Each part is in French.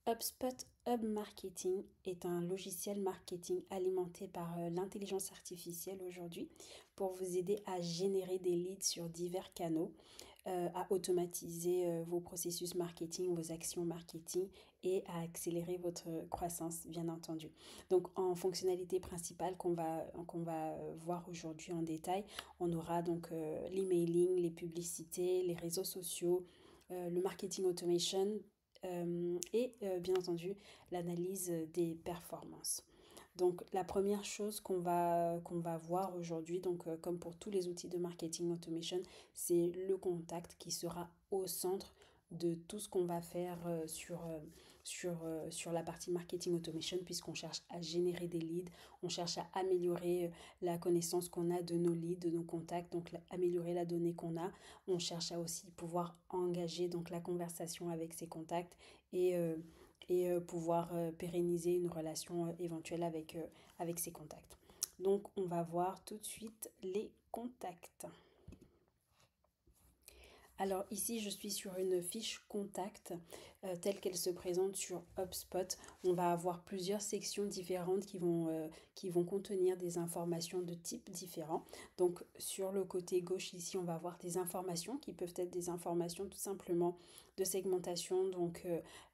HubSpot Hub Marketing est un logiciel marketing alimenté par l'intelligence artificielle aujourd'hui pour vous aider à générer des leads sur divers canaux, à automatiser vos processus marketing, vos actions marketing et à accélérer votre croissance, bien entendu. Donc, en fonctionnalité principale qu'on va voir aujourd'hui en détail, on aura donc l'emailing, les publicités, les réseaux sociaux, le marketing automation et bien entendu l'analyse des performances. Donc la première chose qu'on va voir aujourd'hui, donc comme pour tous les outils de marketing automation, c'est le contact qui sera au centre de tout ce qu'on va faire sur la partie marketing automation, puisqu'on cherche à générer des leads, on cherche à améliorer la connaissance qu'on a de nos leads, de nos contacts, donc améliorer la donnée qu'on a. On cherche à aussi pouvoir engager donc la conversation avec ses contacts et, pouvoir pérenniser une relation éventuelle avec ses contacts. Donc on va voir tout de suite les contacts. Alors ici, je suis sur une fiche contact telle qu'elle se présente sur HubSpot. On va avoir plusieurs sections différentes qui vont contenir des informations de types différents. Donc sur le côté gauche ici, on va avoir des informations qui peuvent être des informations tout simplement de segmentation. Donc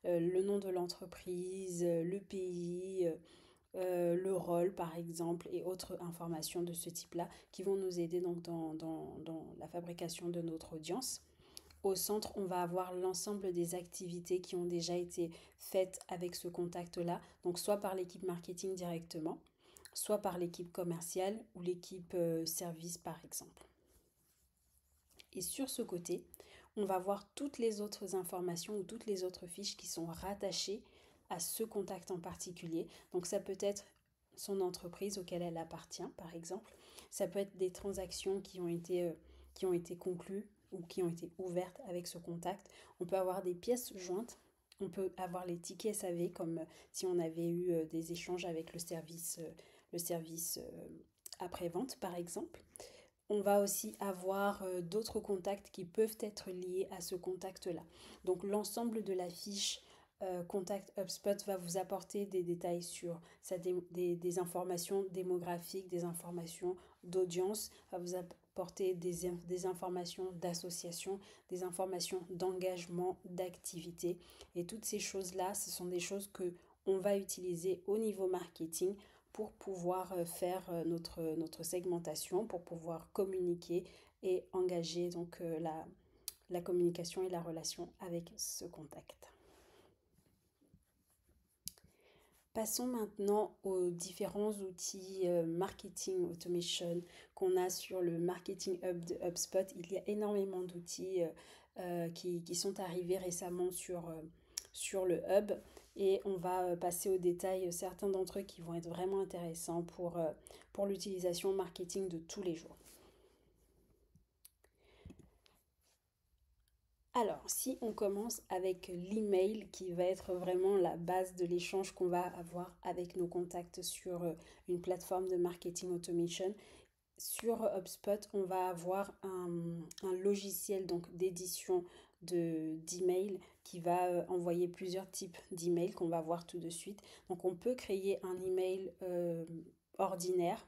le nom de l'entreprise, le pays. Le rôle par exemple et autres informations de ce type-là qui vont nous aider donc dans la fabrication de notre audience. Au centre, on va avoir l'ensemble des activités qui ont déjà été faites avec ce contact-là, donc soit par l'équipe marketing directement, soit par l'équipe commerciale ou l'équipe service par exemple. Et sur ce côté, on va voir toutes les autres informations ou toutes les autres fiches qui sont rattachées à ce contact en particulier. Donc ça peut être son entreprise auquel elle appartient, par exemple. Ça peut être des transactions qui ont été conclues ou qui ont été ouvertes avec ce contact. On peut avoir des pièces jointes. On peut avoir les tickets SAV comme si on avait eu des échanges avec le service après-vente, par exemple. On va aussi avoir d'autres contacts qui peuvent être liés à ce contact-là. Donc l'ensemble de la fiche Contact HubSpot va vous apporter des détails sur des informations démographiques, des informations d'audience, va vous apporter des informations d'association, des informations d'engagement, d'activité. Et toutes ces choses-là, ce sont des choses que on va utiliser au niveau marketing pour pouvoir faire notre segmentation, pour pouvoir communiquer et engager donc la communication et la relation avec ce contact. Passons maintenant aux différents outils marketing automation qu'on a sur le Marketing Hub de HubSpot. Il y a énormément d'outils qui sont arrivés récemment sur le hub et on va passer au détail certains d'entre eux qui vont être vraiment intéressants pour l'utilisation marketing de tous les jours. Alors, si on commence avec l'email qui va être vraiment la base de l'échange qu'on va avoir avec nos contacts sur une plateforme de marketing automation, sur HubSpot, on va avoir un logiciel donc d'édition d'email qui va envoyer plusieurs types d'emails qu'on va voir tout de suite. Donc on peut créer un email ordinaire,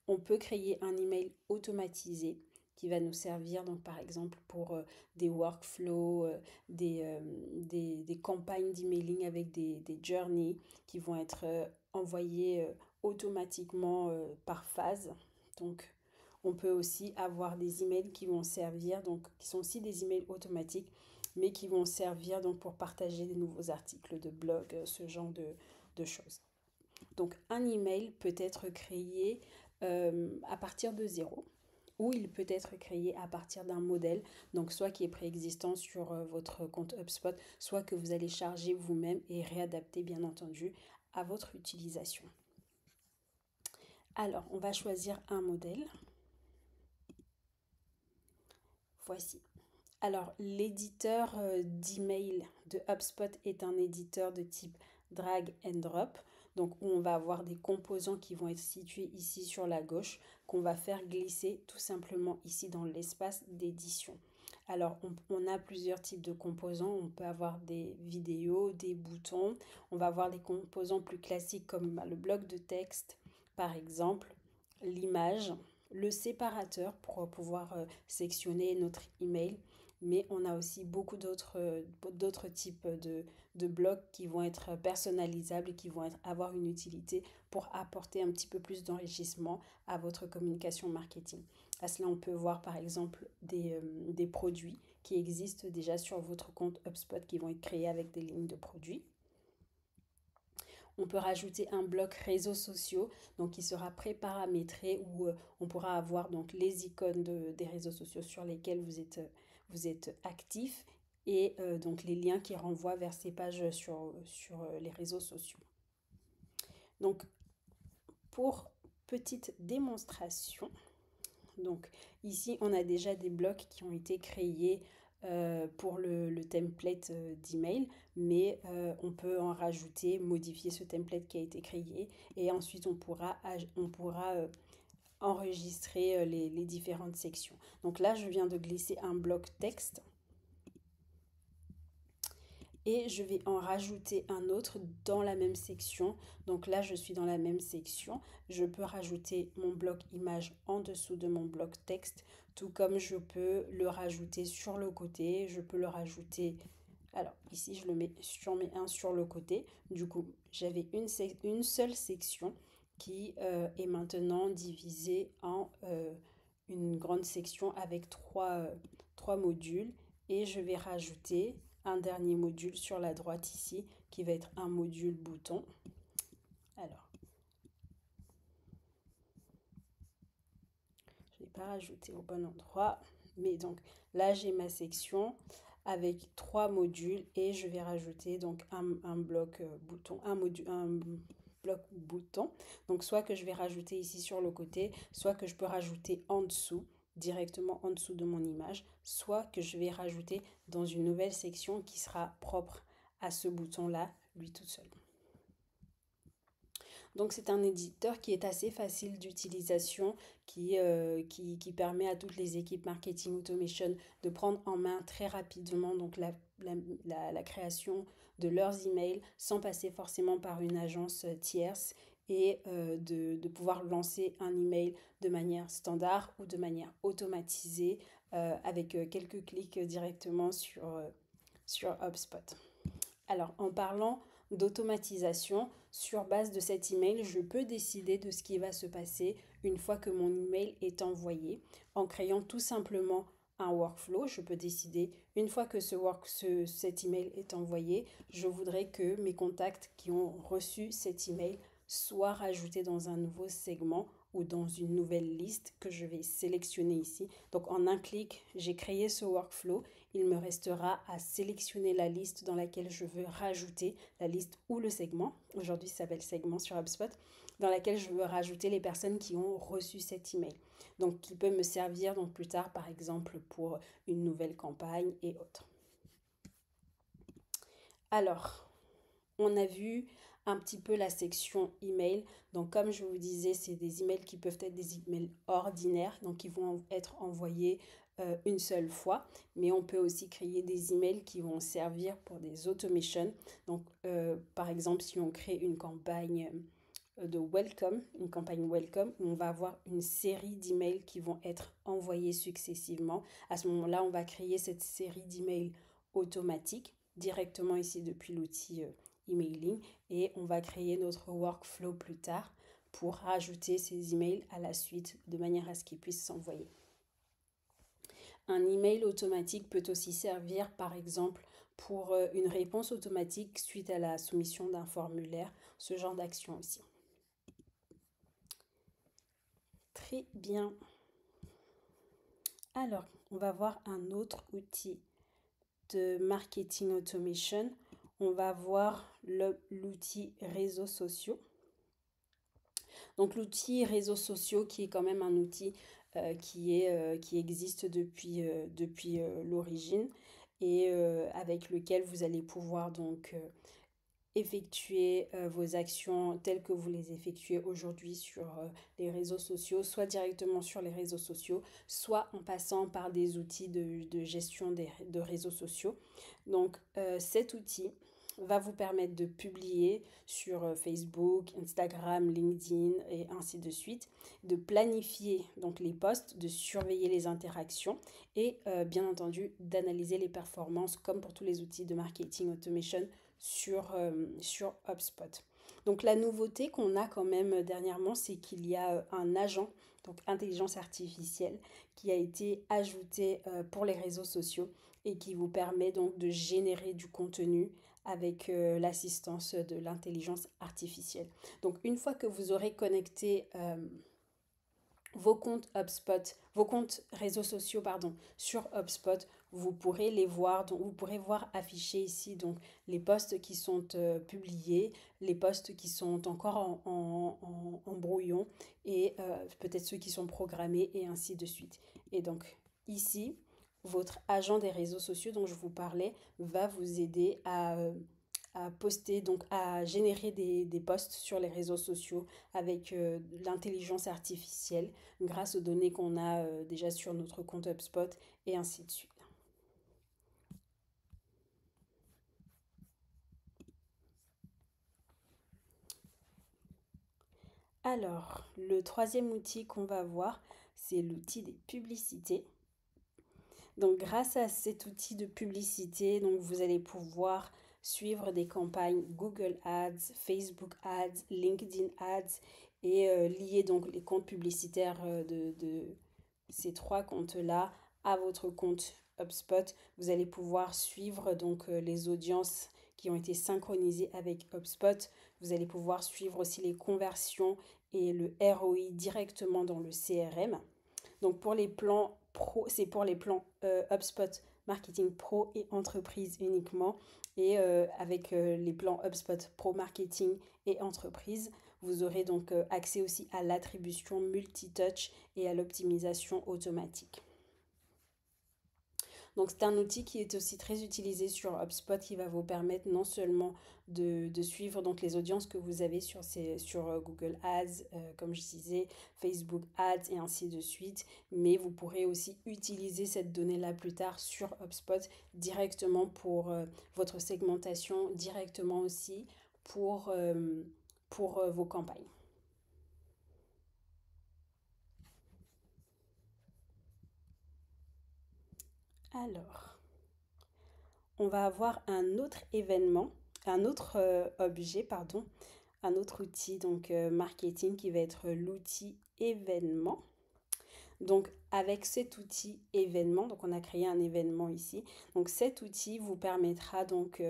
on peut créer un email automatisé qui va nous servir donc par exemple pour des workflows, des campagnes d'emailing avec des journeys qui vont être envoyées automatiquement par phase. Donc on peut aussi avoir des emails qui vont servir, donc qui sont aussi des emails automatiques, mais qui vont servir donc pour partager des nouveaux articles de blog, ce genre de choses. Donc un email peut être créé à partir de zéro ou il peut être créé à partir d'un modèle, donc soit qui est préexistant sur votre compte HubSpot, soit que vous allez charger vous-même et réadapter bien entendu à votre utilisation. Alors, on va choisir un modèle. Voici. Alors, l'éditeur d'email de HubSpot est un éditeur de type drag and drop. Donc, où on va avoir des composants qui vont être situés ici sur la gauche, qu'on va faire glisser tout simplement ici dans l'espace d'édition. Alors, on a plusieurs types de composants. On peut avoir des vidéos, des boutons. On va avoir des composants plus classiques comme le bloc de texte, par exemple, l'image, le séparateur pour pouvoir sectionner notre email. Mais on a aussi beaucoup d'autres types de blocs qui vont être personnalisables et qui vont avoir une utilité pour apporter un petit peu plus d'enrichissement à votre communication marketing. À cela, on peut voir par exemple des produits qui existent déjà sur votre compte HubSpot qui vont être créés avec des lignes de produits. On peut rajouter un bloc réseaux sociaux, donc qui sera pré-paramétré où on pourra avoir donc les icônes des réseaux sociaux sur lesquels vous êtes actif et donc les liens qui renvoient vers ces pages sur les réseaux sociaux. Donc, pour petite démonstration, donc ici, on a déjà des blocs qui ont été créés pour le template d'email, mais on peut en rajouter, modifier ce template qui a été créé et ensuite on pourra enregistrer les différentes sections. Donc là, je viens de glisser un bloc texte et je vais en rajouter un autre dans la même section. Donc là, je suis dans la même section. Je peux rajouter mon bloc image en dessous de mon bloc texte, tout comme je peux le rajouter sur le côté. Je peux le rajouter... Alors ici, j'en mets un sur le côté. Du coup, j'avais une seule section qui est maintenant divisée en une grande section avec trois modules. Et je vais rajouter un dernier module sur la droite ici qui va être un module bouton. Alors, je ne l'ai pas rajouté au bon endroit, mais donc là j'ai ma section avec trois modules et je vais rajouter donc un bloc bouton, un bloc bouton. Donc soit que je vais rajouter ici sur le côté, soit que je peux rajouter en dessous, directement en dessous de mon image, soit que je vais rajouter dans une nouvelle section qui sera propre à ce bouton-là, lui tout seul. Donc c'est un éditeur qui est assez facile d'utilisation, qui permet à toutes les équipes marketing automation de prendre en main très rapidement donc la création de leurs emails sans passer forcément par une agence tierce et de pouvoir lancer un email de manière standard ou de manière automatisée avec quelques clics directement sur HubSpot. Alors, en parlant d'automatisation, sur base de cet email, je peux décider de ce qui va se passer une fois que mon email est envoyé en créant tout simplement un workflow. Je peux décider, une fois que cet email est envoyé, je voudrais que mes contacts qui ont reçu cet email soient rajoutés dans un nouveau segment ou dans une nouvelle liste que je vais sélectionner ici. Donc en un clic, j'ai créé ce workflow. Il me restera à sélectionner la liste dans laquelle je veux rajouter la liste ou le segment. Aujourd'hui, ça s'appelle segment sur HubSpot, dans laquelle je veux rajouter les personnes qui ont reçu cet email. Donc, qui peut me servir donc plus tard, par exemple, pour une nouvelle campagne et autres. Alors, on a vu un petit peu la section email. Donc, comme je vous disais, c'est des emails qui peuvent être des emails ordinaires, donc qui vont être envoyés une seule fois. Mais on peut aussi créer des emails qui vont servir pour des automations. Donc, par exemple, si on crée une campagne de welcome, une campagne welcome, où on va avoir une série d'emails qui vont être envoyés successivement. À ce moment-là, on va créer cette série d'emails automatiques directement ici depuis l'outil emailing et on va créer notre workflow plus tard pour rajouter ces emails à la suite de manière à ce qu'ils puissent s'envoyer. Un email automatique peut aussi servir par exemple pour une réponse automatique suite à la soumission d'un formulaire, ce genre d'action aussi. Très bien. Alors, on va voir un autre outil de marketing automation. On va voir l'outil réseaux sociaux. Donc l'outil réseaux sociaux qui est quand même un outil qui existe depuis l'origine et avec lequel vous allez pouvoir donc effectuer vos actions telles que vous les effectuez aujourd'hui sur les réseaux sociaux, soit directement sur les réseaux sociaux, soit en passant par des outils de gestion de réseaux sociaux. Donc cet outil va vous permettre de publier sur Facebook, Instagram, LinkedIn et ainsi de suite, de planifier donc les posts, de surveiller les interactions et bien entendu d'analyser les performances comme pour tous les outils de marketing automation sur HubSpot. Donc la nouveauté qu'on a quand même dernièrement, c'est qu'il y a un agent, donc intelligence artificielle, qui a été ajouté pour les réseaux sociaux et qui vous permet donc de générer du contenu avec l'assistance de l'intelligence artificielle. Donc une fois que vous aurez connecté vos comptes HubSpot, vos comptes réseaux sociaux pardon, sur HubSpot, vous pourrez les voir, donc vous pourrez voir afficher ici donc les posts qui sont publiés, les posts qui sont encore en brouillon et peut-être ceux qui sont programmés et ainsi de suite. Et donc ici, votre agent des réseaux sociaux dont je vous parlais va vous aider à poster, donc à générer des posts sur les réseaux sociaux avec l'intelligence artificielle grâce aux données qu'on a déjà sur notre compte HubSpot et ainsi de suite. Alors, le troisième outil qu'on va voir, c'est l'outil des publicités. Donc, grâce à cet outil de publicité, donc, vous allez pouvoir suivre des campagnes Google Ads, Facebook Ads, LinkedIn Ads et lier donc les comptes publicitaires de ces trois comptes-là à votre compte HubSpot. Vous allez pouvoir suivre donc les audiences qui ont été synchronisées avec HubSpot. Vous allez pouvoir suivre aussi les conversions et le ROI directement dans le CRM. Donc pour les plans pro, c'est pour les plans HubSpot Marketing Pro et entreprise uniquement. Et avec les plans HubSpot Pro Marketing et entreprise, vous aurez donc accès aussi à l'attribution multi-touch et à l'optimisation automatique. Donc c'est un outil qui est aussi très utilisé sur HubSpot qui va vous permettre non seulement de suivre donc les audiences que vous avez sur Google Ads, comme je disais, Facebook Ads et ainsi de suite, mais vous pourrez aussi utiliser cette donnée-là plus tard sur HubSpot directement pour votre segmentation, directement aussi pour vos campagnes. Alors, on va avoir un autre événement, un autre objet, pardon, un autre outil donc marketing qui va être l'outil événement. Donc avec cet outil événement, donc on a créé un événement ici. Donc cet outil vous permettra donc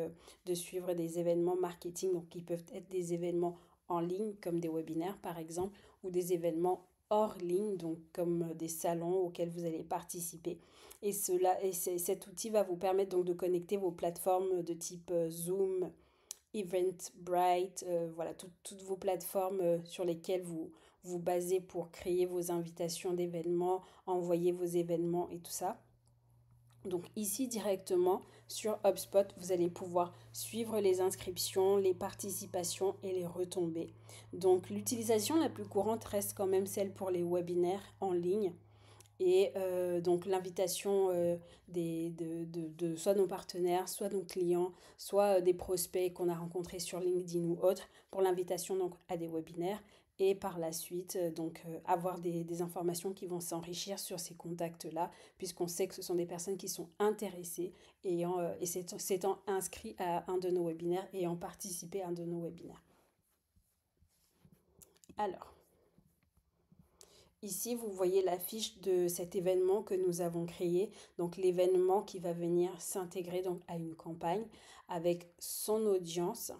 de suivre des événements marketing, donc qui peuvent être des événements en ligne comme des webinaires par exemple, ou des événements hors ligne, donc comme des salons auxquels vous allez participer. Et cet outil va vous permettre donc de connecter vos plateformes de type Zoom, Eventbrite, voilà, toutes vos plateformes sur lesquelles vous basez pour créer vos invitations d'événements, envoyer vos événements et tout ça. Donc ici directement sur HubSpot, vous allez pouvoir suivre les inscriptions, les participations et les retombées. Donc l'utilisation la plus courante reste quand même celle pour les webinaires en ligne. Et donc l'invitation de soit nos partenaires, soit nos clients, soit des prospects qu'on a rencontrés sur LinkedIn ou autres pour l'invitation donc à des webinaires. Et par la suite, avoir des informations qui vont s'enrichir sur ces contacts-là, puisqu'on sait que ce sont des personnes qui sont intéressées et s'étant inscrits à un de nos webinaires et ayant participé à un de nos webinaires. Alors, ici, vous voyez l'affiche de cet événement que nous avons créé. Donc, l'événement qui va venir s'intégrer donc à une campagne avec son audience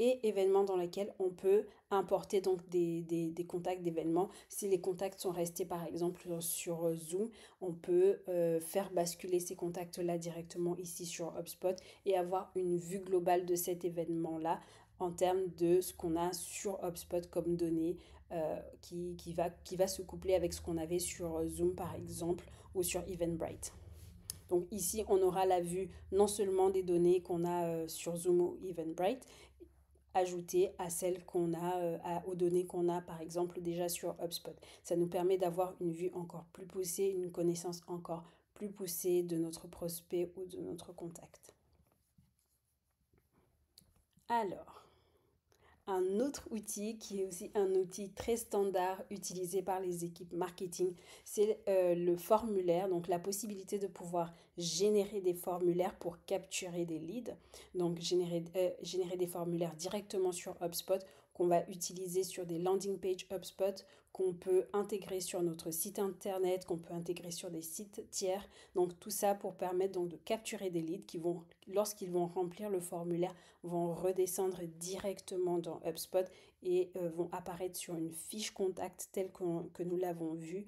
et événements dans lesquels on peut importer donc des contacts d'événements. Si les contacts sont restés par exemple sur Zoom, on peut faire basculer ces contacts-là directement ici sur HubSpot et avoir une vue globale de cet événement-là en termes de ce qu'on a sur HubSpot comme données qui va se coupler avec ce qu'on avait sur Zoom par exemple ou sur Eventbrite. Donc ici, on aura la vue non seulement des données qu'on a sur Zoom ou Eventbrite, ajoutées à celles qu'on a, aux données qu'on a par exemple déjà sur HubSpot. Ça nous permet d'avoir une vue encore plus poussée, une connaissance encore plus poussée de notre prospect ou de notre contact. Alors, un autre outil qui est aussi un outil très standard utilisé par les équipes marketing, c'est le formulaire, donc la possibilité de pouvoir générer des formulaires pour capturer des leads, donc générer des formulaires directement sur HubSpot qu'on va utiliser sur des landing pages HubSpot, qu'on peut intégrer sur notre site internet, qu'on peut intégrer sur des sites tiers. Donc tout ça pour permettre donc de capturer des leads qui vont, lorsqu'ils vont remplir le formulaire, vont redescendre directement dans HubSpot et vont apparaître sur une fiche contact telle que nous l'avons vu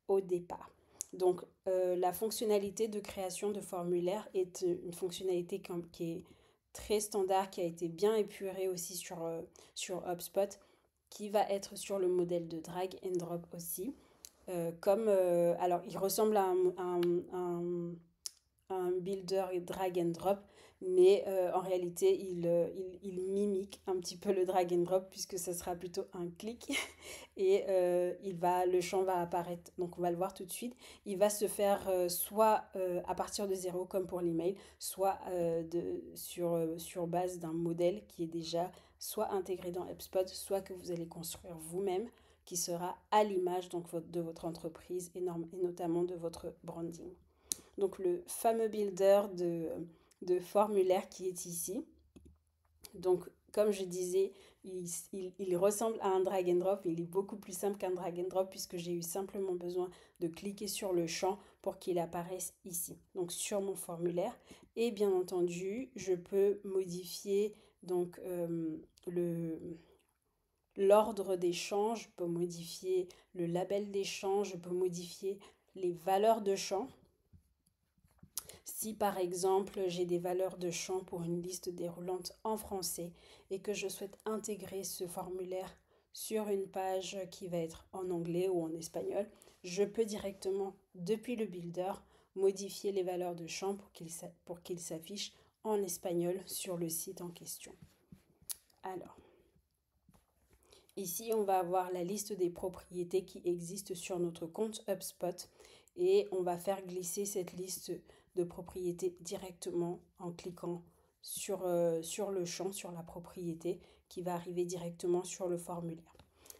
au départ. Donc la fonctionnalité de création de formulaire est une fonctionnalité qui est très standard, qui a été bien épurée aussi sur HubSpot, qui va être sur le modèle de drag and drop aussi. Alors, il ressemble à un builder et drag and drop, mais en réalité, il mimique un petit peu le drag and drop puisque ce sera plutôt un clic et le champ va apparaître, donc on va le voir tout de suite. Il va se faire soit à partir de zéro comme pour l'email, soit sur base d'un modèle qui est déjà soit intégré dans HubSpot, soit que vous allez construire vous-même, qui sera à l'image donc de votre entreprise et notamment de votre branding. Donc le fameux builder de formulaire qui est ici. Donc comme je disais, il ressemble à un drag and drop, mais il est beaucoup plus simple qu'un drag and drop puisque j'ai eu simplement besoin de cliquer sur le champ pour qu'il apparaisse ici, donc sur mon formulaire. Et bien entendu, je peux modifier donc l'ordre des champs, je peux modifier le label des champs, je peux modifier les valeurs de champs. Si par exemple j'ai des valeurs de champs pour une liste déroulante en français et que je souhaite intégrer ce formulaire sur une page qui va être en anglais ou en espagnol, je peux directement depuis le builder modifier les valeurs de champs pour qu'il s'affiche en espagnol sur le site en question. Alors, ici on va avoir la liste des propriétés qui existent sur notre compte HubSpot et on va faire glisser cette liste de propriété directement en cliquant sur le champ, sur la propriété qui va arriver directement sur le formulaire.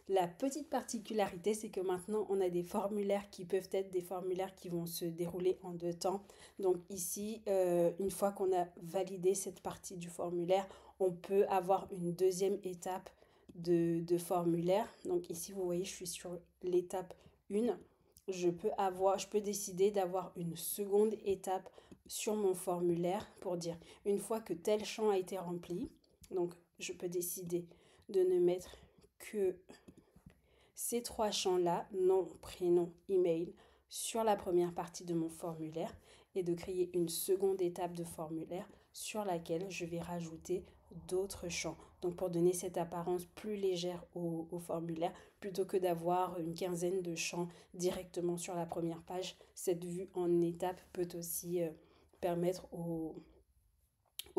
La petite particularité, c'est que maintenant, on a des formulaires qui peuvent être des formulaires qui vont se dérouler en 2 temps. Donc ici, une fois qu'on a validé cette partie du formulaire, on peut avoir une deuxième étape de formulaire. Donc ici, vous voyez, je suis sur l'étape 1. Je peux décider d'avoir une seconde étape sur mon formulaire pour dire une fois que tel champ a été rempli, donc je peux décider de ne mettre que ces 3 champs-là, nom, prénom, email, sur la première partie de mon formulaire et de créer une seconde étape de formulaire sur laquelle je vais rajouter d'autres champs. Donc pour donner cette apparence plus légère au formulaire, plutôt que d'avoir une quinzaine de champs directement sur la première page, cette vue en étape peut aussi permettre au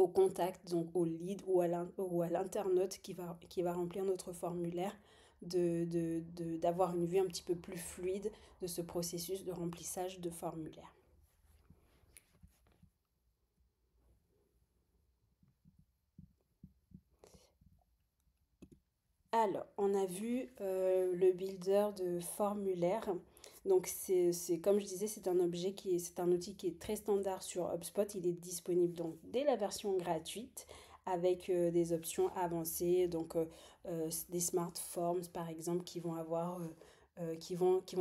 contact, donc au lead ou à l'internaute qui va remplir notre formulaire, d'avoir une vue un petit peu plus fluide de ce processus de remplissage de formulaire. Alors, on a vu le builder de formulaire. Donc, comme je disais, c'est un outil qui est très standard sur HubSpot. Il est disponible donc dès la version gratuite avec des options avancées, donc des smart forms par exemple qui vont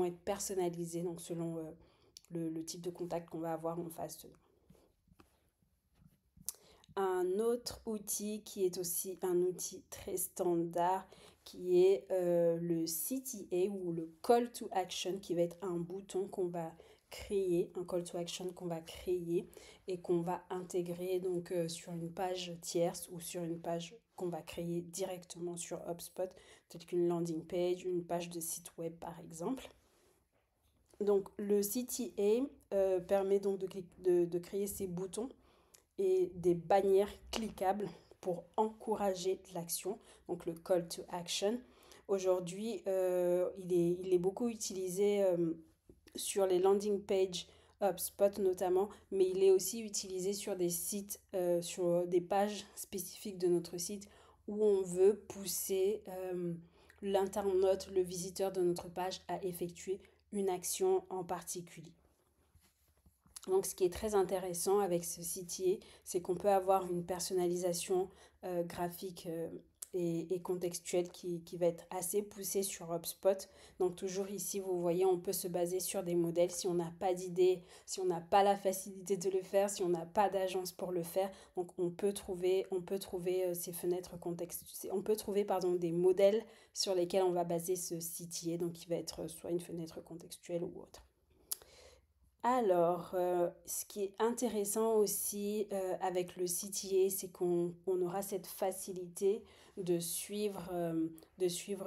être personnalisées donc selon le type de contact qu'on va avoir en face de nous. Un autre outil qui est aussi un outil très standard qui est le CTA ou le Call to Action qui va être un bouton qu'on va créer, un Call to Action qu'on va créer et qu'on va intégrer donc sur une page tierce ou sur une page qu'on va créer directement sur HubSpot, telle qu'une landing page, une page de site web par exemple. Donc le CTA permet donc de créer ces boutons et des bannières cliquables pour encourager l'action, donc le call to action. Aujourd'hui, il est beaucoup utilisé sur les landing pages HubSpot notamment, mais il est aussi utilisé sur des sites, sur des pages spécifiques de notre site où on veut pousser l'internaute, le visiteur de notre page à effectuer une action en particulier. Donc, ce qui est très intéressant avec ce CTA, c'est qu'on peut avoir une personnalisation graphique et contextuelle qui va être assez poussée sur HubSpot. Donc, toujours ici, vous voyez, on peut se baser sur des modèles. Si on n'a pas d'idée, si on n'a pas la facilité de le faire, si on n'a pas d'agence pour le faire, donc on peut trouver ces fenêtres contextuelles. On peut trouver, pardon, des modèles sur lesquels on va baser ce CTA, donc qui va être soit une fenêtre contextuelle ou autre. Alors, ce qui est intéressant aussi avec le CTA, c'est qu'on aura cette facilité de suivre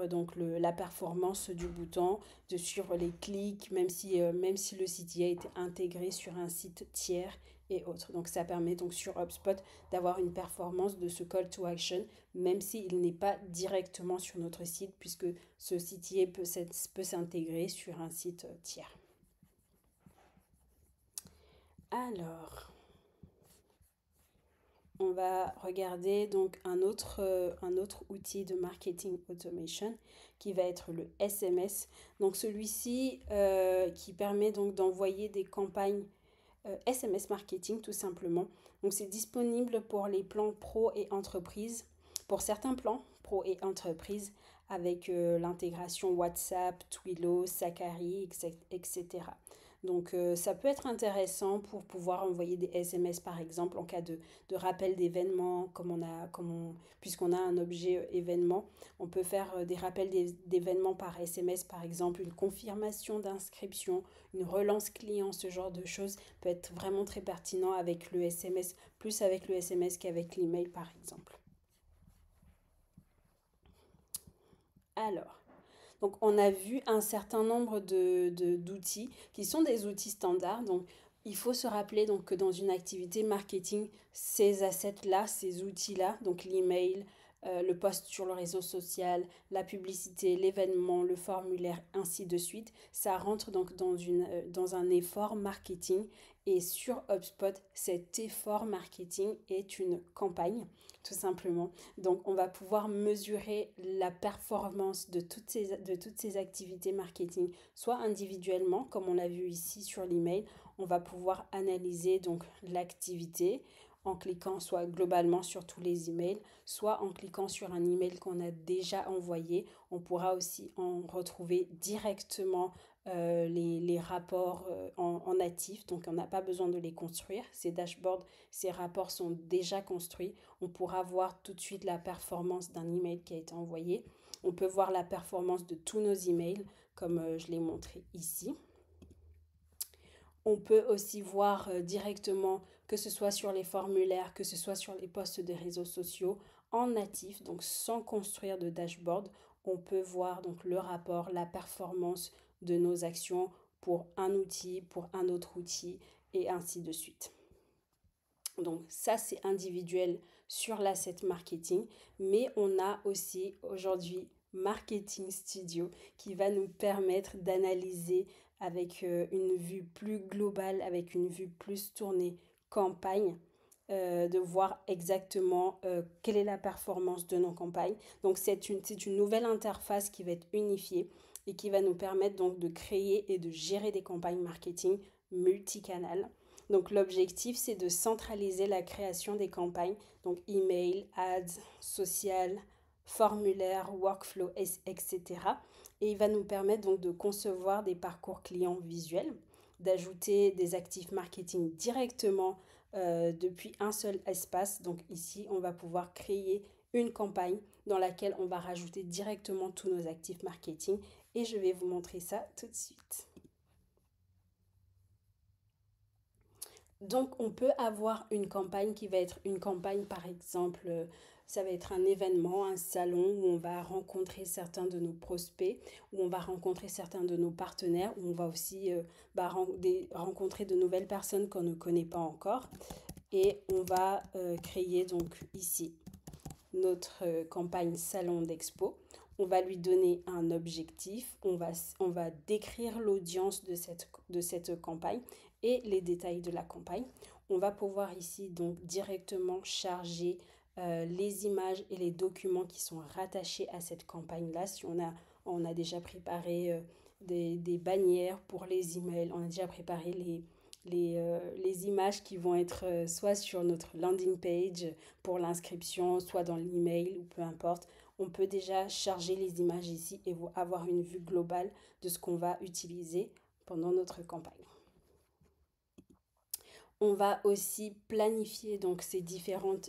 donc la performance du bouton, de suivre les clics, même si le CTA a été intégré sur un site tiers et autres. Donc, ça permet donc sur HubSpot d'avoir une performance de ce call to action, même s'il n'est pas directement sur notre site, puisque ce CTA peut s'intégrer sur un site tiers. Alors, on va regarder donc un autre outil de marketing automation qui va être le SMS. Donc celui-ci qui permet donc d'envoyer des campagnes SMS marketing tout simplement. Donc c'est disponible pour les plans pro et entreprise. Pour certains plans pro et entreprise avec l'intégration WhatsApp, Twilio, Sakari, etc. Donc ça peut être intéressant pour pouvoir envoyer des SMS par exemple en cas de rappel d'événements, puisqu'on a un objet événement, on peut faire des rappels d'événements par SMS par exemple, une confirmation d'inscription, une relance client, ce genre de choses peut être vraiment très pertinent avec le SMS, plus avec le SMS qu'avec l'email par exemple. Alors, donc on a vu un certain nombre d'outils qui sont des outils standards. Donc il faut se rappeler donc, que dans une activité marketing, ces assets-là, ces outils-là, donc l'email, le post sur le réseau social, la publicité, l'événement, le formulaire, ainsi de suite, ça rentre donc dans un effort marketing. Et sur HubSpot, cet effort marketing est une campagne, tout simplement. Donc, on va pouvoir mesurer la performance de toutes ces activités marketing, soit individuellement, comme on l'a vu ici sur l'email. On va pouvoir analyser donc l'activité en cliquant soit globalement sur tous les emails, soit en cliquant sur un email qu'on a déjà envoyé. On pourra aussi en retrouver directement les rapports en natif, donc on n'a pas besoin de les construire. Ces dashboards, ces rapports sont déjà construits. On pourra voir tout de suite la performance d'un email qui a été envoyé. On peut voir la performance de tous nos emails, comme je l'ai montré ici. On peut aussi voir directement, que ce soit sur les formulaires, que ce soit sur les posts des réseaux sociaux, en natif, donc sans construire de dashboard. On peut voir donc le rapport, la performance de nos actions pour un outil, pour un autre outil, et ainsi de suite. Donc ça, c'est individuel sur l'asset marketing, mais on a aussi aujourd'hui Marketing Studio qui va nous permettre d'analyser avec une vue plus globale, avec une vue plus tournée campagne, de voir exactement quelle est la performance de nos campagnes. Donc c'est une nouvelle interface qui va être unifiée et qui va nous permettre donc de créer et de gérer des campagnes marketing multicanales. Donc l'objectif, c'est de centraliser la création des campagnes, donc email, ads, social, formulaire, workflow, etc. Et il va nous permettre donc de concevoir des parcours clients visuels, d'ajouter des actifs marketing directement depuis un seul espace. Donc ici, on va pouvoir créer une campagne dans laquelle on va rajouter directement tous nos actifs marketing. Et je vais vous montrer ça tout de suite. Donc, on peut avoir une campagne qui va être une campagne, par exemple, ça va être un événement, un salon où on va rencontrer certains de nos prospects, où on va rencontrer certains de nos partenaires, où on va aussi rencontrer de nouvelles personnes qu'on ne connaît pas encore. Et on va créer donc ici notre campagne salon d'expo. On va lui donner un objectif, on va décrire l'audience de cette campagne et les détails de la campagne. On va pouvoir ici donc directement charger les images et les documents qui sont rattachés à cette campagne-là. Si on a déjà préparé des bannières pour les emails, on a déjà préparé les images qui vont être soit sur notre landing page pour l'inscription, soit dans l'email ou peu importe. On peut déjà charger les images ici et avoir une vue globale de ce qu'on va utiliser pendant notre campagne. On va aussi planifier donc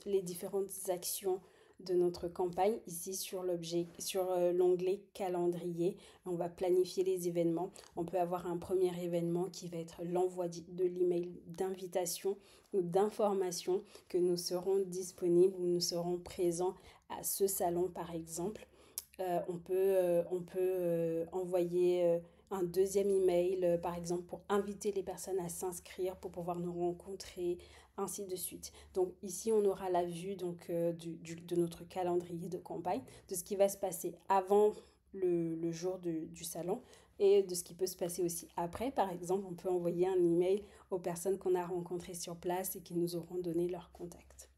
les différentes actions de notre campagne ici sur l'onglet calendrier. On va planifier les événements. On peut avoir un premier événement qui va être l'envoi de l'email d'invitation ou d'information que nous serons disponibles ou nous serons présents à ce salon par exemple. On peut envoyer un deuxième email, par exemple, pour inviter les personnes à s'inscrire pour pouvoir nous rencontrer, ainsi de suite. Donc ici, on aura la vue donc, de notre calendrier de campagne, de ce qui va se passer avant le jour du salon et de ce qui peut se passer aussi après. Par exemple, on peut envoyer un email aux personnes qu'on a rencontrées sur place et qui nous auront donné leur contact.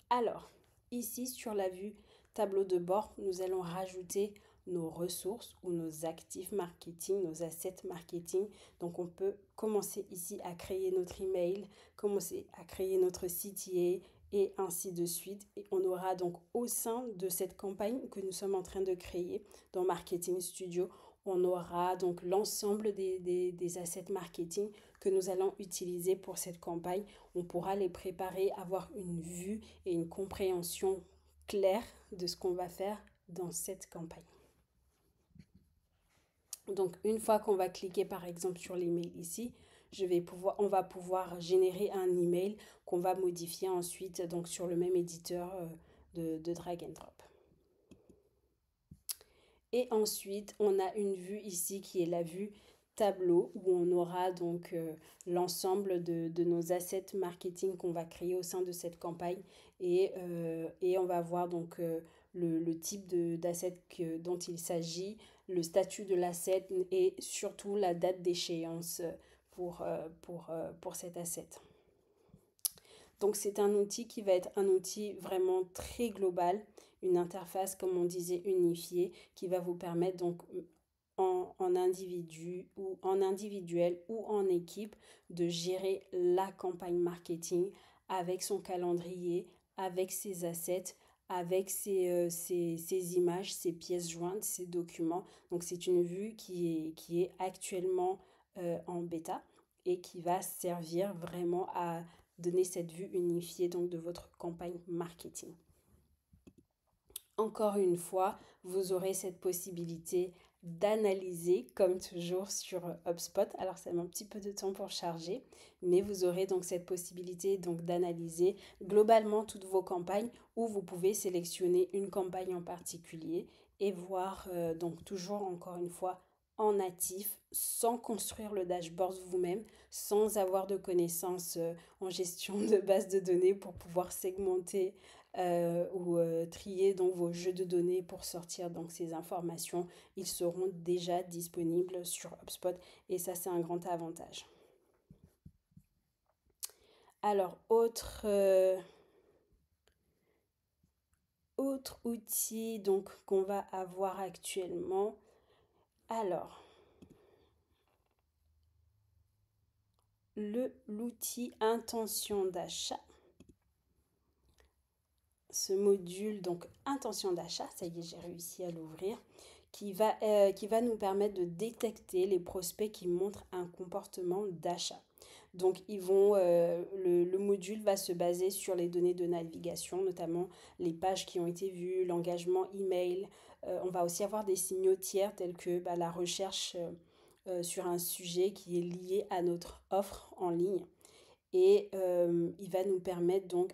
Alors, ici sur la vue tableau de bord, nous allons rajouter nos ressources ou nos actifs marketing, nos assets marketing. Donc, on peut commencer ici à créer notre email, commencer à créer notre CTA et ainsi de suite. Et on aura donc au sein de cette campagne que nous sommes en train de créer dans Marketing Studio, on aura donc l'ensemble des assets marketing que nous allons utiliser pour cette campagne. On pourra les préparer, avoir une vue et une compréhension claire de ce qu'on va faire dans cette campagne. Donc une fois qu'on va cliquer par exemple sur l'email ici, on va pouvoir générer un email qu'on va modifier ensuite donc sur le même éditeur de drag and drop. Et ensuite, on a une vue ici qui est la vue tableau où on aura donc l'ensemble de nos assets marketing qu'on va créer au sein de cette campagne et on va voir donc le type d'asset dont il s'agit, le statut de l'asset et surtout la date d'échéance pour cet asset. Donc c'est un outil qui va être un outil vraiment très global, une interface comme on disait unifiée qui va vous permettre donc en individu ou en individuel ou en équipe de gérer la campagne marketing avec son calendrier, avec ses assets, avec ses images, ses pièces jointes, ses documents. Donc c'est une vue qui est actuellement en bêta et qui va servir vraiment à donner cette vue unifiée donc de votre campagne marketing. Encore une fois, vous aurez cette possibilité d'analyser comme toujours sur HubSpot. Alors ça met un petit peu de temps pour charger, mais vous aurez donc cette possibilité donc d'analyser globalement toutes vos campagnes où vous pouvez sélectionner une campagne en particulier et voir donc toujours encore une fois en natif, sans construire le dashboard vous-même, sans avoir de connaissances en gestion de base de données pour pouvoir segmenter ou trier donc vos jeux de données pour sortir donc ces informations. Ils seront déjà disponibles sur HubSpot et ça c'est un grand avantage. Alors autre outil donc qu'on va avoir actuellement. Alors l'outil intention d'achat. Ce module, donc intention d'achat, ça y est, j'ai réussi à l'ouvrir, qui va nous permettre de détecter les prospects qui montrent un comportement d'achat. Donc, le module va se baser sur les données de navigation, notamment les pages qui ont été vues, l'engagement email. On va aussi avoir des signaux tiers tels que la recherche sur un sujet qui est lié à notre offre en ligne. Et il va nous permettre donc,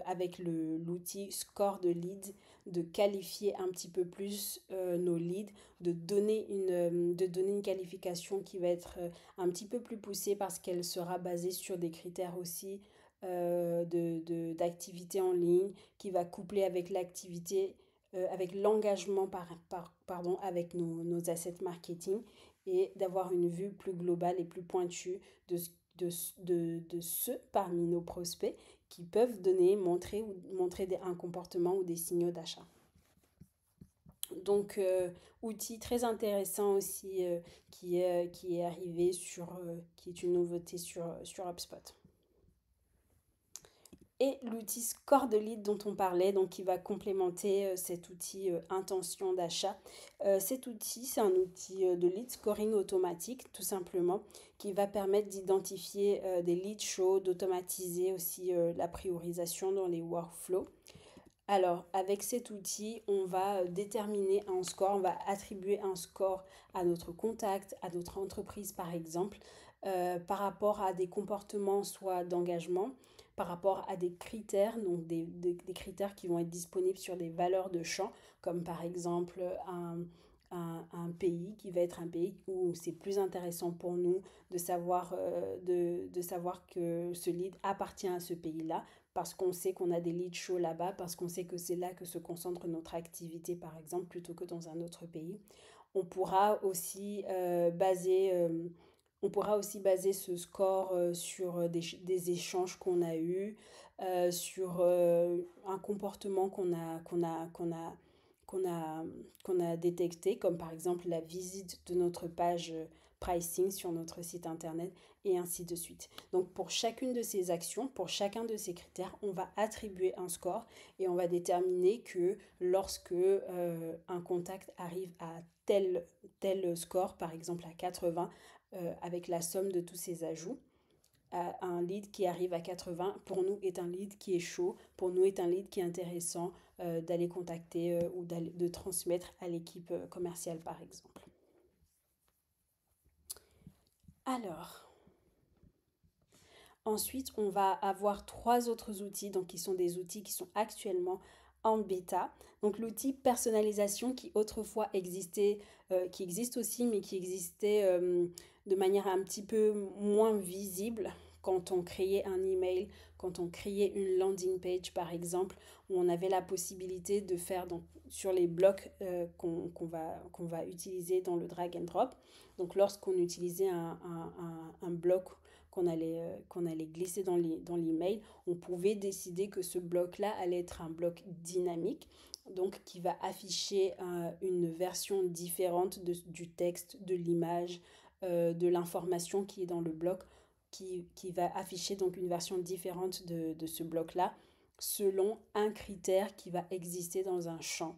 avec l'outil score de leads, de qualifier un petit peu plus nos leads, de donner une qualification qui va être un petit peu plus poussée parce qu'elle sera basée sur des critères aussi d'activité en ligne, qui va coupler avec l'activité, avec l'engagement pardon, avec nos assets marketing, et d'avoir une vue plus globale et plus pointue de ceux parmi nos prospects qui peuvent montrer un comportement ou des signaux d'achat. Donc, outil très intéressant aussi qui est arrivé qui est une nouveauté sur HubSpot. Et l'outil Score de Lead dont on parlait, donc qui va complémenter cet outil intention d'achat. Cet outil, c'est un outil de lead scoring automatique, tout simplement, qui va permettre d'identifier des leads chauds, d'automatiser aussi la priorisation dans les workflows. Alors, avec cet outil, on va déterminer un score, on va attribuer un score à notre contact, à notre entreprise par exemple, par rapport à des comportements soit d'engagement, par rapport à des critères, donc des critères qui vont être disponibles sur des valeurs de champ, comme par exemple un pays qui va être un pays où c'est plus intéressant pour nous de savoir, de savoir que ce lead appartient à ce pays-là, parce qu'on sait qu'on a des leads chauds là-bas, parce qu'on sait que c'est là que se concentre notre activité, par exemple, plutôt que dans un autre pays. On pourra aussi baser ce score sur des échanges qu'on a eus, sur un comportement qu'on a détecté, comme par exemple la visite de notre page pricing sur notre site internet, et ainsi de suite. Donc pour chacune de ces actions, pour chacun de ces critères, on va attribuer un score et on va déterminer que lorsque un contact arrive à tel score, par exemple à 80, avec la somme de tous ces ajouts, un lead qui arrive à 80, pour nous est un lead qui est chaud, pour nous est un lead qui est intéressant d'aller contacter ou de transmettre à l'équipe commerciale par exemple. Alors, ensuite, on va avoir 3 autres outils, donc qui sont des outils qui sont actuellement en bêta. Donc l'outil personnalisation qui autrefois existait, qui existe aussi, mais qui existait de manière un petit peu moins visible quand on créait un email, quand on créait une landing page par exemple, où on avait la possibilité de faire sur les blocs qu'on va utiliser dans le drag and drop. Donc lorsqu'on utilisait un bloc qu'on allait glisser dans l'email, on pouvait décider que ce bloc-là allait être un bloc dynamique, donc qui va afficher une version différente du texte, de l'image, de l'information qui est dans le bloc, qui va afficher donc une version différente de ce bloc-là, selon un critère qui va exister dans un champ.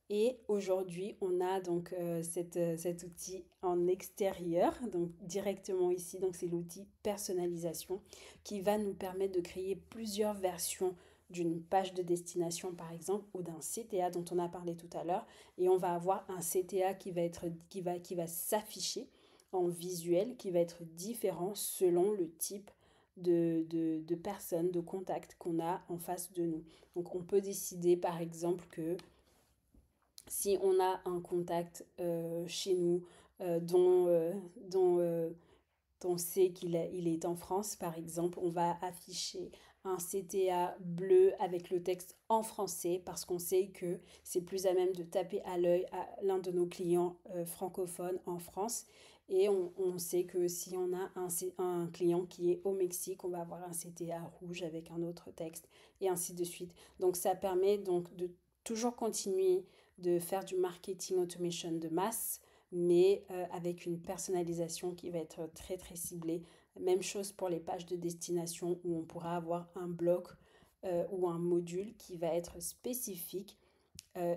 Et aujourd'hui, on a donc cet outil en extérieur, donc directement ici. Donc c'est l'outil personnalisation qui va nous permettre de créer plusieurs versions d'une page de destination par exemple, ou d'un CTA dont on a parlé tout à l'heure. Et on va avoir un CTA qui va s'afficher en visuel, qui va être différent selon le type de personnes, de contacts qu'on a en face de nous. Donc on peut décider par exemple que si on a un contact chez nous dont on sait qu'il est en France, par exemple, on va afficher un CTA bleu avec le texte en français parce qu'on sait que c'est plus à même de taper à l'œil à l'un de nos clients francophones en France. Et on sait que si on a un client qui est au Mexique, on va avoir un CTA rouge avec un autre texte, et ainsi de suite. Donc ça permet donc de toujours continuer de faire du marketing automation de masse, mais avec une personnalisation qui va être très très ciblée. Même chose pour les pages de destination où on pourra avoir un bloc ou un module qui va être spécifique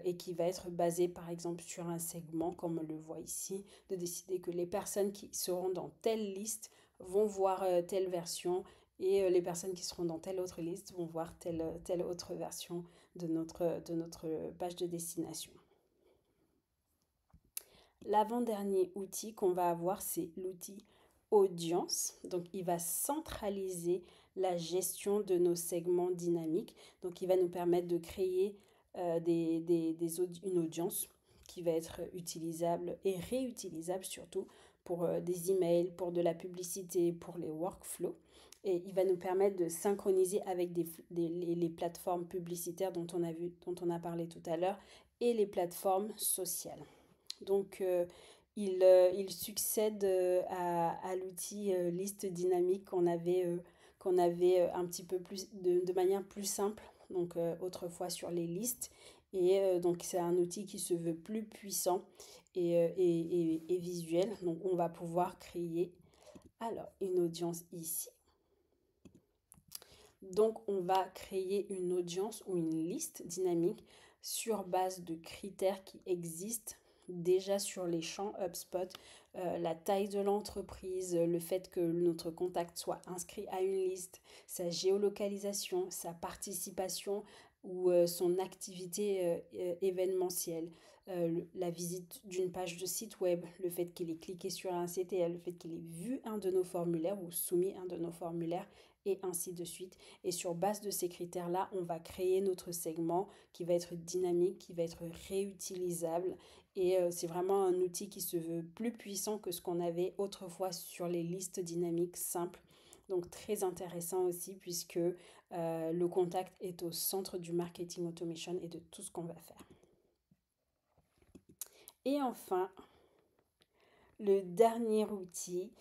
et qui va être basé par exemple sur un segment comme on le voit ici, de décider que les personnes qui seront dans telle liste vont voir telle version, et les personnes qui seront dans telle autre liste vont voir telle autre version de notre page de destination. L'avant-dernier outil qu'on va avoir, c'est l'outil audience. Donc, il va centraliser la gestion de nos segments dynamiques. Donc, il va nous permettre de créer une audience qui va être utilisable et réutilisable surtout pour des emails, pour de la publicité, pour les workflows. Et il va nous permettre de synchroniser avec les plateformes publicitaires dont dont on a parlé tout à l'heure et les plateformes sociales. Donc, il succède à l'outil liste dynamique qu'on avait un petit peu plus de manière plus simple, donc autrefois sur les listes. Et donc, c'est un outil qui se veut plus puissant et visuel. Donc, on va pouvoir créer alors une audience ici. Donc, on va créer une audience ou une liste dynamique sur base de critères qui existent déjà sur les champs HubSpot, la taille de l'entreprise, le fait que notre contact soit inscrit à une liste, sa géolocalisation, sa participation ou son activité événementielle, la visite d'une page de site web, le fait qu'il ait cliqué sur un CTL, le fait qu'il ait vu un de nos formulaires ou soumis un de nos formulaires, et ainsi de suite. Et sur base de ces critères-là, on va créer notre segment qui va être dynamique, qui va être réutilisable. Et c'est vraiment un outil qui se veut plus puissant que ce qu'on avait autrefois sur les listes dynamiques simples. Donc très intéressant aussi puisque le contact est au centre du marketing automation et de tout ce qu'on va faire. Et enfin, le dernier outil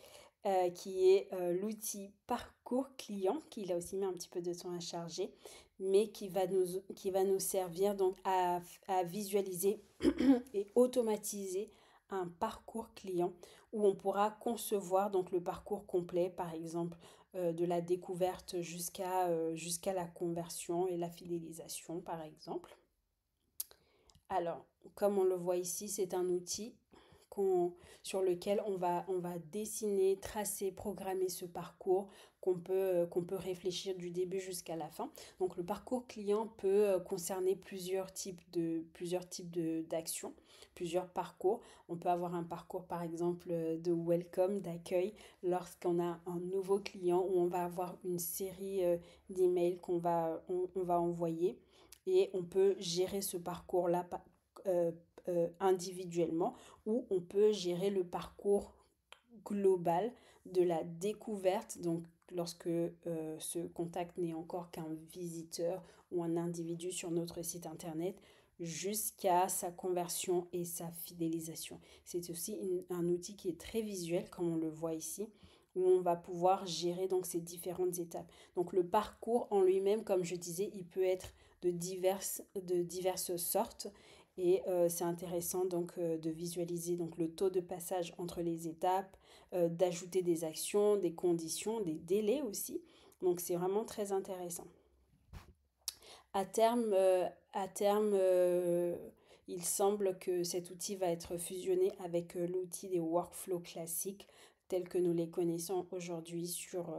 qui est l'outil parcours client, qui a aussi mis un petit peu de temps à charger, mais qui va nous servir donc à visualiser et automatiser un parcours client où on pourra concevoir donc le parcours complet, par exemple de la découverte jusqu'à la conversion et la fidélisation, par exemple. Alors, comme on le voit ici, c'est un outil sur lequel on va dessiner, tracer, programmer ce parcours qu'on peut réfléchir du début jusqu'à la fin. Donc le parcours client peut concerner plusieurs types d'actions, plusieurs parcours. On peut avoir un parcours par exemple de welcome, d'accueil, lorsqu'on a un nouveau client où on va avoir une série d'emails on va envoyer et on peut gérer ce parcours-là individuellement ou on peut gérer le parcours global de la découverte, donc lorsque ce contact n'est encore qu'un visiteur ou un individu sur notre site internet, jusqu'à sa conversion et sa fidélisation. C'est aussi un outil qui est très visuel, comme on le voit ici, où on va pouvoir gérer donc ces différentes étapes. Donc le parcours en lui-même, comme je disais, il peut être de diverses sortes. Et c'est intéressant donc de visualiser donc le taux de passage entre les étapes, d'ajouter des actions, des conditions, des délais aussi. Donc c'est vraiment très intéressant. À terme, il semble que cet outil va être fusionné avec l'outil des workflows classiques tels que nous les connaissons aujourd'hui sur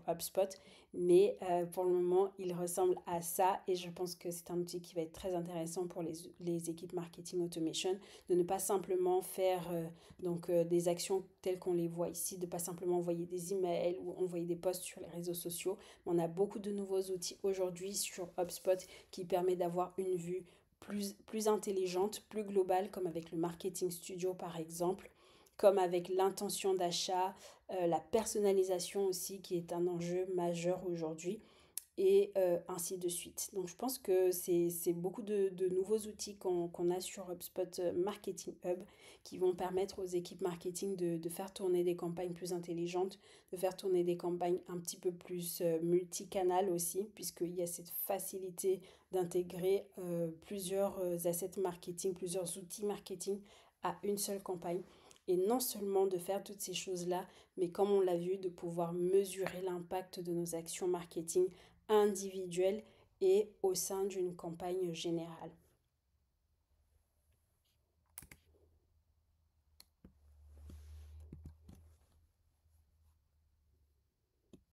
HubSpot. Mais pour le moment, il ressemble à ça et je pense que c'est un outil qui va être très intéressant pour les équipes marketing automation de ne pas simplement faire des actions telles qu'on les voit ici, de ne pas simplement envoyer des emails ou envoyer des posts sur les réseaux sociaux. On a beaucoup de nouveaux outils aujourd'hui sur HubSpot qui permet d'avoir une vue plus intelligente, plus globale, comme avec le Marketing Studio par exemple, comme avec l'intention d'achat, la personnalisation aussi qui est un enjeu majeur aujourd'hui et ainsi de suite. Donc je pense que c'est beaucoup de nouveaux outils qu'on a sur HubSpot Marketing Hub qui vont permettre aux équipes marketing de faire tourner des campagnes plus intelligentes, de faire tourner des campagnes un petit peu plus multicanales aussi, puisqu'il y a cette facilité d'intégrer plusieurs assets marketing, plusieurs outils marketing à une seule campagne. Et non seulement de faire toutes ces choses-là, mais comme on l'a vu, de pouvoir mesurer l'impact de nos actions marketing individuelles et au sein d'une campagne générale.